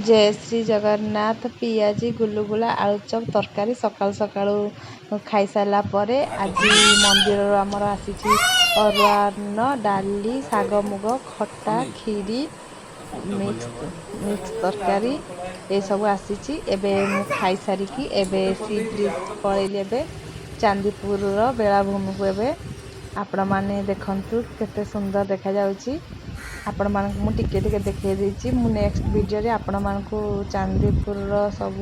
जय श्री जगन्नाथ पियाजी गुलुगुला आलुचप तरकारी सकाळु सकाळु खाई सारा पर आज मंदिर आमर आसी अरुआ अन्न डाली शाग मुग खटा खीरी मिक्स तरकारी ये सब आसी एवं खाई सारिकी एबे सी ब्रिज पलैली एबे चांदीपुर बेलाभूमि को एबे आपण माने देखंतु केते सुंदर देखा जाउची आपण मानक मु टिके टिके देखे देछि मु नेक्स्ट वीडियो रे आपण मानक चांदीपुर सब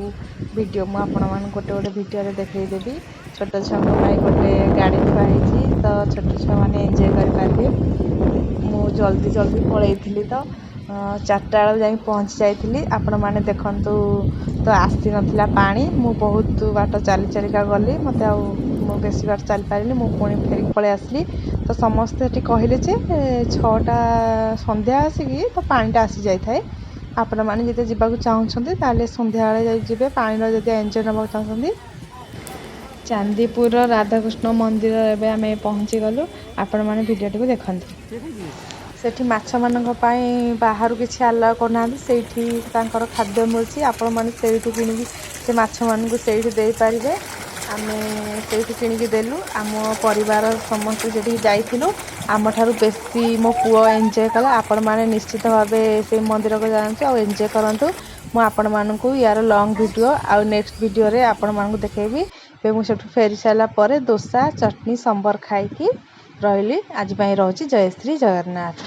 वीडियो मु आपण मानक गोटे गोटे वीडियो रे देखै देबी छोट छंग भाई गोटे गाड़ी थुआ ହେଇଛି तो छोट छुआ माने एंजॉय कर पारबे मु जल्दी जल्दी पळैथिली तो 4टा बेला जाई पहुंच जाइथिली आपण माने देखंतु तो आसी नथिला पानी मु बहुत बाट चाली चालिका गली मते आ मु बेसी बाट चली पारिनी मु पुणी फेरी पळे आसली तो समस्त एठी कहिले जे 6टा संध्या आसी तो पानीटा आसी जाई थाए आपण माने जते जिबाकू चाहुछन्ते ताले संध्या बेले जाई जिबे पानी जते एंजॉय नबा चाहुछन्ते चांदीपुर राधाकृष्ण मंदिर एबे आमे पहुंची गलु आपण माने वीडियो को देखंतु सेठी माछ मानक पाई बाहर किसी आलाउ करना सेठी तांकर खाद्य मिलची आपण माने सेठी किनिकी से माछ मानक सेठी देई पारिबे आमे सेठी किनिकी देलु आम परिवार समस्त जेठी जाइथिलु आम ठारू बेसी मो पुओ एंजॉय कला आपण माने निश्चित भाबे से मंदिर को जानते आ एंजॉय करंतु मु आपण मानकू यार लॉन्ग वीडियो आ नेक्स्ट वीडियो रे आपण मानकू देखेबी बे मु सेठू फेरी साला परे डोसा चटनी संबर खाई की रहिली आज पई रहउची जय श्री जगन्नाथ।